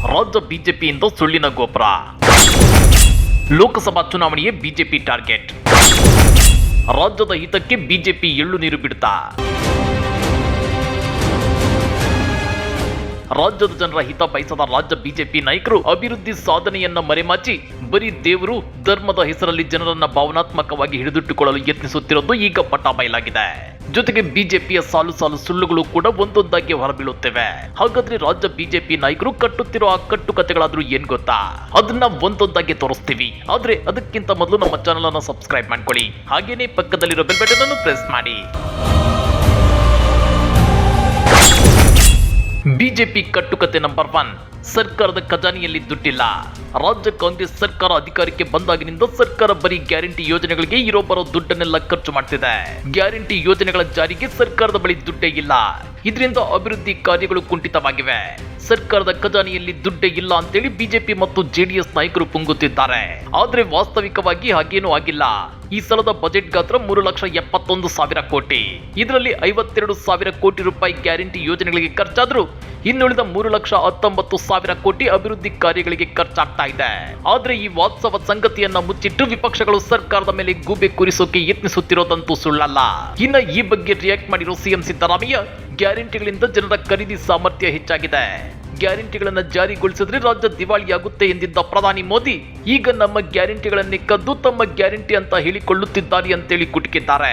ರಾಜ್ಯ ಬಿಜೆಪಿಯಿಂದ ಸುಳ್ಳಿನ ಗೋಪುರ. ಲೋಕಸಭಾ ಚುನಾವಣೆಯೇ ಬಿಜೆಪಿ ಟಾರ್ಗೆಟ್. ರಾಜ್ಯದ ಹಿತಕ್ಕೆ ಬಿಜೆಪಿ ಎಳ್ಳು ನೀರು ಬಿಡುತ್ತಾ? ರಾಜ್ಯದ ಜನರ ಹಿತ ಬಯಸದ ರಾಜ್ಯ ಬಿಜೆಪಿ ನಾಯಕರು ಅಭಿವೃದ್ಧಿ ಸಾಧನೆಯನ್ನ ಮರೆಮಾಚಿ ಬರೀ ದೇವರು ಧರ್ಮದ ಹೆಸರಲ್ಲಿ ಜನರನ್ನ ಭಾವನಾತ್ಮಕವಾಗಿ ಹಿಡಿದಿಟ್ಟುಕೊಳ್ಳಲು ಯತ್ನಿಸುತ್ತಿರೋದು ಈಗ ಪಟ್ಟ ಬಯಲಾಗಿದೆ. ಜೊತೆಗೆ ಬಿಜೆಪಿಯ ಸಾಲು ಸಾಲು ಸುಳ್ಳುಗಳು ಕೂಡ ಒಂದೊಂದಾಗಿ ಹೊರಬೀಳುತ್ತಿವೆ. ಹಾಗಾದ್ರೆ ರಾಜ್ಯ ಬಿಜೆಪಿ ನಾಯಕರು ಕಟ್ಟುತ್ತಿರೋ ಆ ಕಟ್ಟುಕತೆಗಳಾದ್ರೂ ಏನ್ ಗೊತ್ತಾ? ಅದನ್ನ ಒಂದೊಂದಾಗಿ ತೋರಿಸ್ತೀವಿ. ಆದ್ರೆ ಅದಕ್ಕಿಂತ ಮೊದಲು ನಮ್ಮ ಚಾನೆಲ್ ಅನ್ನು ಸಬ್ಸ್ಕ್ರೈಬ್ ಮಾಡ್ಕೊಳ್ಳಿ. ಹಾಗೇನೆ ಪಕ್ಕದಲ್ಲಿರೋ ಬೆಲ್ ಬಟನ್ ಅನ್ನು ಪ್ರೆಸ್ ಮಾಡಿ. ಬಿಜೆಪಿ ಕಟ್ಟುಕತೆ ನಂಬರ್ 1, ಸರ್ಕಾರದ ಖಜಾನೆಯಲ್ಲಿ ದುಡ್ಡಿಲ್ಲ. ರಾಜ್ಯ ಕಾಂಗ್ರೆಸ್ ಸರ್ಕಾರ ಅಧಿಕಾರಕ್ಕೆ ಬಂದಾಗಿನಿಂದ ಸರ್ಕಾರ ಬರೀ ಗ್ಯಾರಂಟಿ ಯೋಜನೆಗಳಿಗೆ ಇರೋ ಬರೋ ದುಡ್ಡನ್ನೆಲ್ಲ ಖರ್ಚು ಮಾಡ್ತಿದೆ. ಗ್ಯಾರಂಟಿ ಯೋಜನೆಗಳ ಜಾರಿಗೆ ಸರ್ಕಾರದ ಬಳಿ ದುಡ್ಡೇ ಇಲ್ಲ. ಇದರಿಂದ ಅಭಿವೃದ್ಧಿ ಕಾರ್ಯಗಳು ಕುಂಠಿತವಾಗಿವೆ. ಸರ್ಕಾರದ ಖಜಾನೆಯಲ್ಲಿ ದುಡ್ಡೇ ಇಲ್ಲ ಅಂತೇಳಿ ಬಿಜೆಪಿ ಮತ್ತು ಜೆಡಿಎಸ್ ನಾಯಕರು ಪುಂಗುತ್ತಿದ್ದಾರೆ. ಆದ್ರೆ ವಾಸ್ತವಿಕವಾಗಿ ಹಾಗೇನೂ ಆಗಿಲ್ಲ. ಈ ಸಲದ ಬಜೆಟ್ ಗಾತ್ರ 3,71,000 ಕೋಟಿ. ಇದರಲ್ಲಿ 52,000 ಕೋಟಿ ರೂಪಾಯಿ ಗ್ಯಾರಂಟಿ ಯೋಜನೆಗಳಿಗೆ ಖರ್ಚಾದ್ರೂ ಇನ್ನುಳಿದ 3,19,000 ಕೋಟಿ ಅಭಿವೃದ್ಧಿ ಕಾರ್ಯಗಳಿಗೆ ಖರ್ಚಾಗ್ತಾ ಇದೆ. ಆದ್ರೆ ಈ ವಾಸ್ತವ ಸಂಗತಿಯನ್ನ ಮುಚ್ಚಿಟ್ಟು ವಿಪಕ್ಷಗಳು ಸರ್ಕಾರದ ಮೇಲೆ ಗೂಬೆ ಕೂರಿಸೋಕೆ ಯತ್ನಿಸುತ್ತಿರೋದಂತೂ ಸುಳ್ಳಲ್ಲ. ಇನ್ನ ಈ ಬಗ್ಗೆ ರಿಯಾಕ್ಟ್ ಮಾಡಿರೋ ಸಿಎಂ ಸಿದ್ದರಾಮಯ್ಯ, ಗ್ಯಾರಂಟಿಗಳಿಂದ ಜನರ ಖರೀದಿ ಸಾಮರ್ಥ್ಯ ಹೆಚ್ಚಾಗಿದೆ. ಗ್ಯಾರಂಟಿಗಳನ್ನು ಜಾರಿಗೊಳಿಸಿದ್ರೆ ರಾಜ್ಯ ದಿವಾಳಿಯಾಗುತ್ತೆ ಎಂದಿದ್ದ ಪ್ರಧಾನಿ ಮೋದಿ ಈಗ ನಮ್ಮ ಗ್ಯಾರಂಟಿಗಳನ್ನೇ ಕದ್ದು ತಮ್ಮ ಗ್ಯಾರಂಟಿ ಅಂತ ಹೇಳಿಕೊಳ್ಳುತ್ತಿದ್ದಾರೆ ಅಂತೇಳಿ ಕುಟುಕಿದ್ದಾರೆ.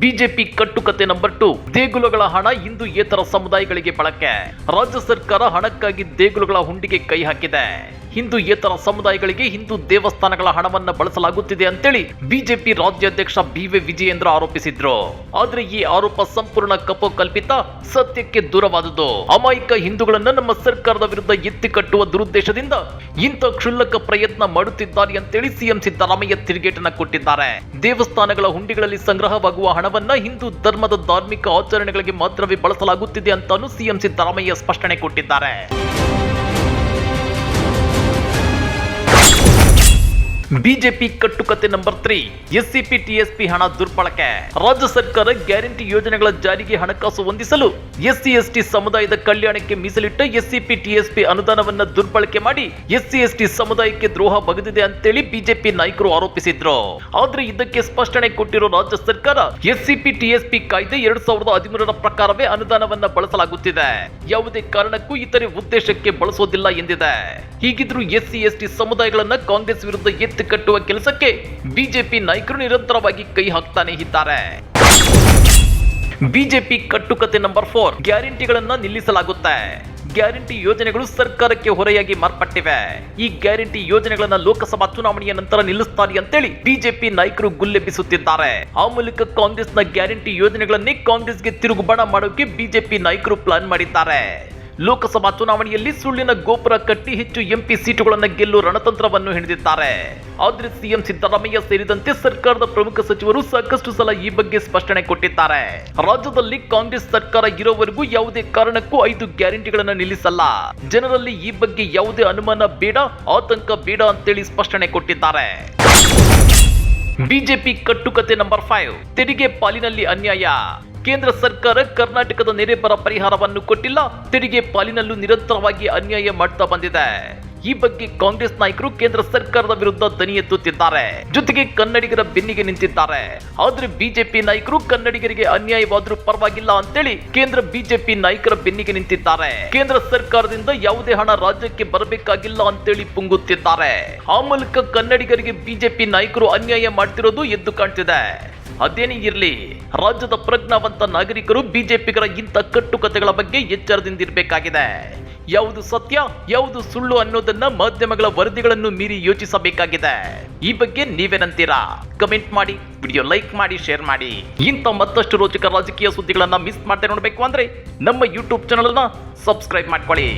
ಬಿಜೆಪಿ ಕಟ್ಟುಕತೆ ನಂಬರ್ 2, ದೇಗುಲಗಳ ಹಣ ಹಿಂದೂಯೇತರ ಸಮುದಾಯಗಳಿಗೆ ಬಳಕೆ. ರಾಜ್ಯ ಸರ್ಕಾರ ಹಣಕ್ಕಾಗಿ ದೇಗುಲಗಳ ಹುಂಡಿಗೆ ಕೈ ಹಾಕಿದೆ. ಹಿಂದೂಯೇತರ ಸಮುದಾಯಗಳಿಗೆ ಹಿಂದೂ ದೇವಸ್ಥಾನಗಳ ಹಣವನ್ನ ಬಳಸಲಾಗುತ್ತಿದೆ ಅಂತೇಳಿ ಬಿಜೆಪಿ ರಾಜ್ಯಾಧ್ಯಕ್ಷ ಬಿ.ವೈ. ವಿಜಯೇಂದ್ರ ಆರೋಪಿಸಿದ್ರು. ಆದ್ರೆ ಈ ಆರೋಪ ಸಂಪೂರ್ಣ ಕಪೋಕಲ್ಪಿತ, ಸತ್ಯಕ್ಕೆ ದೂರವಾದುದು. ಅಮಾಯಕ ಹಿಂದೂಗಳನ್ನ ನಮ್ಮ ಸರ್ಕಾರದ ವಿರುದ್ಧ ಎತ್ತಿ ಕಟ್ಟುವ ದುರುದ್ದೇಶದಿಂದ ಇಂಥ ಕ್ಷುಲ್ಲಕ ಪ್ರಯತ್ನ ಮಾಡುತ್ತಿದ್ದಾರೆ ಅಂತೇಳಿ ಸಿಎಂ ಸಿದ್ದರಾಮಯ್ಯ ತಿರುಗೇಟನ್ನ ಕೊಟ್ಟಿದ್ದಾರೆ. ದೇವಸ್ಥಾನಗಳ ಹುಂಡಿಗಳಲ್ಲಿ ಸಂಗ್ರಹವಾಗುವ ಹಣವನ್ನ ಹಿಂದೂ ಧರ್ಮದ ಧಾರ್ಮಿಕ ಆಚರಣೆಗಳಿಗೆ ಮಾತ್ರವೇ ಬಳಸಲಾಗುತ್ತಿದೆ ಅಂತಾನು ಸಿಎಂ ಸಿದ್ದರಾಮಯ್ಯ ಸ್ಪಷ್ಟನೆ ಕೊಟ್ಟಿದ್ದಾರೆ. ಬಿಜೆಪಿ ಕಟ್ಟುಕತೆ ನಂಬರ್ 3, ಎಸ್ಸಿಪಿ ಟಿಎಸ್ಪಿ ಹಣ ದುರ್ಬಳಕೆ. ರಾಜ್ಯ ಸರ್ಕಾರ ಗ್ಯಾರಂಟಿ ಯೋಜನೆಗಳ ಜಾರಿಗೆ ಹಣಕಾಸು ಹೊಂದಿಸಲು ಎಸ್ಸಿ ಎಸ್ಟಿ ಸಮುದಾಯದ ಕಲ್ಯಾಣಕ್ಕೆ ಮೀಸಲಿಟ್ಟ ಎಸ್ಸಿಪಿ ಟಿಎಸ್ಪಿ ಅನುದಾನವನ್ನ ದುರ್ಬಳಕೆ ಮಾಡಿ ಎಸ್ಸಿ ಎಸ್ಟಿ ಸಮುದಾಯಕ್ಕೆ ದ್ರೋಹ ಬಗೆದಿದೆ ಅಂತೇಳಿ ಬಿಜೆಪಿ ನಾಯಕರು ಆರೋಪಿಸಿದ್ರು. ಆದ್ರೆ ಇದಕ್ಕೆ ಸ್ಪಷ್ಟನೆ ಕೊಟ್ಟಿರೋ ರಾಜ್ಯ ಸರ್ಕಾರ, ಎಸ್ಸಿಪಿ ಟಿಎಸ್ಪಿ ಕಾಯ್ದೆ 2013ರ ಪ್ರಕಾರವೇ ಅನುದಾನವನ್ನ ಬಳಸಲಾಗುತ್ತಿದೆ. ಯಾವುದೇ ಕಾರಣಕ್ಕೂ ಇತರೆ ಉದ್ದೇಶಕ್ಕೆ ಬಳಸೋದಿಲ್ಲ ಎಂದಿದೆ. ಹೀಗಿದ್ರೂ ಎಸ್ಸಿ ಎಸ್ಟಿ ಸಮುದಾಯಗಳನ್ನ ಕಾಂಗ್ರೆಸ್ ವಿರುದ್ಧ ಎತ್ತಿ ಕಟ್ಟುವ ಕೆಲಸಕ್ಕೆ ಬಿಜೆಪಿ ನಾಯಕರು ನಿರಂತರವಾಗಿ ಕೈ ಹಾಕ್ತಾನೆ ಇದ್ದಾರೆ. ಬಿಜೆಪಿ ಕಟ್ಟುಕತೆ ನಂಬರ್ 4, ಗ್ಯಾರಂಟಿಗಳನ್ನ ನಿಲ್ಲಿಸಲಾಗುತ್ತೆ. ಗ್ಯಾರಂಟಿ ಯೋಜನೆಗಳು ಸರ್ಕಾರಕ್ಕೆ ಹೊರೆಯಾಗಿ ಮಾರ್ಪಟ್ಟಿವೆ. ಈ ಗ್ಯಾರಂಟಿ ಯೋಜನೆಗಳನ್ನ ಲೋಕಸಭಾ ಚುನಾವಣೆಯ ನಂತರ ನಿಲ್ಲಿಸ್ತಾರೆ ಅಂತೇಳಿ ಬಿಜೆಪಿ ನಾಯಕರು ಗುಲ್ಲೆಬ್ಬಿಸುತ್ತಿದ್ದಾರೆ. ಆ ಮೂಲಕ ಕಾಂಗ್ರೆಸ್ನ ಗ್ಯಾರಂಟಿ ಯೋಜನೆಗಳನ್ನೇ ಕಾಂಗ್ರೆಸ್ಗೆ ತಿರುಗುಬಾಣ ಮಾಡೋಕೆ ಬಿಜೆಪಿ ನಾಯಕರು ಪ್ಲಾನ್ ಮಾಡಿದ್ದಾರೆ. ಲೋಕಸಭಾ ಚುನಾವಣೆಯಲ್ಲಿ ಸುಳ್ಳಿನ ಗೋಪುರ ಕಟ್ಟಿ ಹೆಚ್ಚು ಎಂಪಿ ಸೀಟುಗಳನ್ನು ಗೆಲ್ಲುವ ರಣತಂತ್ರವನ್ನು ಹಿಡಿದಿದ್ದಾರೆ. ಆದ್ರೆ ಸಿಎಂ ಸಿದ್ದರಾಮಯ್ಯ ಸೇರಿದಂತೆ ಸರ್ಕಾರದ ಪ್ರಮುಖ ಸಚಿವರು ಸಾಕಷ್ಟು ಸಲ ಈ ಬಗ್ಗೆ ಸ್ಪಷ್ಟನೆ ಕೊಟ್ಟಿದ್ದಾರೆ. ರಾಜ್ಯದಲ್ಲಿ ಕಾಂಗ್ರೆಸ್ ಸರ್ಕಾರ ಇರೋವರೆಗೂ ಯಾವುದೇ ಕಾರಣಕ್ಕೂ 5 ಗ್ಯಾರಂಟಿಗಳನ್ನು ನಿಲ್ಲಿಸಲ್ಲ. ಜನರಲ್ಲಿ ಈ ಬಗ್ಗೆ ಯಾವುದೇ ಅನುಮಾನ ಬೇಡ, ಆತಂಕ ಬೇಡ ಅಂತೇಳಿ ಸ್ಪಷ್ಟನೆ ಕೊಟ್ಟಿದ್ದಾರೆ. ಬಿಜೆಪಿ ಕಟ್ಟುಕತೆ ನಂಬರ್ 5, ತೆರಿಗೆ ಪಾಲಿನಲ್ಲಿ ಅನ್ಯಾಯ. ಕೇಂದ್ರ ಸರ್ಕಾರ ಕರ್ನಾಟಕದ ನೆರೆ ಬರ ಪರಿಹಾರವನ್ನು ಕೊಟ್ಟಿಲ್ಲ, ತೆರಿಗೆ ಪಾಲಿನಲ್ಲೂ ನಿರಂತರವಾಗಿ ಅನ್ಯಾಯ ಮಾಡ್ತಾ ಬಂದಿದೆ. ಈ ಬಗ್ಗೆ ಕಾಂಗ್ರೆಸ್ ನಾಯಕರು ಕೇಂದ್ರ ಸರ್ಕಾರದ ವಿರುದ್ಧ ದನಿ ಎತ್ತುತ್ತಿದ್ದಾರೆ. ಜೊತೆಗೆ ಕನ್ನಡಿಗರ ಬೆನ್ನಿಗೆ ನಿಂತಿದ್ದಾರೆ. ಆದ್ರೆ ಬಿಜೆಪಿ ನಾಯಕರು ಕನ್ನಡಿಗರಿಗೆ ಅನ್ಯಾಯವಾದ್ರೂ ಪರವಾಗಿಲ್ಲ ಅಂತೇಳಿ ಕೇಂದ್ರ ಬಿಜೆಪಿ ನಾಯಕರ ಬೆನ್ನಿಗೆ ನಿಂತಿದ್ದಾರೆ. ಕೇಂದ್ರ ಸರ್ಕಾರದಿಂದ ಯಾವುದೇ ಹಣ ರಾಜ್ಯಕ್ಕೆ ಬರಬೇಕಾಗಿಲ್ಲ ಅಂತೇಳಿ ಪುಂಗುತ್ತಿದ್ದಾರೆ. ಆ ಮೂಲಕ ಕನ್ನಡಿಗರಿಗೆ ಬಿಜೆಪಿ ನಾಯಕರು ಅನ್ಯಾಯ ಮಾಡ್ತಿರೋದು ಎದ್ದು ಕಾಣ್ತಿದೆ. ಅದೇನೇ ಇರಲಿ, ರಾಜ್ಯದ ಪ್ರಜ್ಞಾವಂತ ನಾಗರಿಕರು ಬಿಜೆಪಿಗರ ಇಂಥ ಕಟ್ಟುಕತೆಗಳ ಬಗ್ಗೆ ಎಚ್ಚರದಿಂದಿರಬೇಕಾಗಿದೆ. ಯಾವುದು ಸತ್ಯ, ಯಾವುದು ಸುಳ್ಳು ಅನ್ನೋದನ್ನ ಮಾಧ್ಯಮಗಳ ವರದಿಗಳನ್ನು ಮೀರಿ ಯೋಚಿಸಬೇಕಾಗಿದೆ. ಈ ಬಗ್ಗೆ ನೀವೇನಂತೀರಾ? ಕಮೆಂಟ್ ಮಾಡಿ, ವಿಡಿಯೋ ಲೈಕ್ ಮಾಡಿ, ಶೇರ್ ಮಾಡಿ. ಇಂಥ ಮತ್ತಷ್ಟು ರೋಚಕ ರಾಜಕೀಯ ಸುದ್ದಿಗಳನ್ನ ಮಿಸ್ ಮಾಡದೆ ನೋಡಬೇಕು ಅಂದ್ರೆ ನಮ್ಮ ಯೂಟ್ಯೂಬ್ ಚಾನೆಲ್ ಅನ್ನ ಸಬ್ಸ್ಕ್ರೈಬ್ ಮಾಡ್ಕೊಳ್ಳಿ.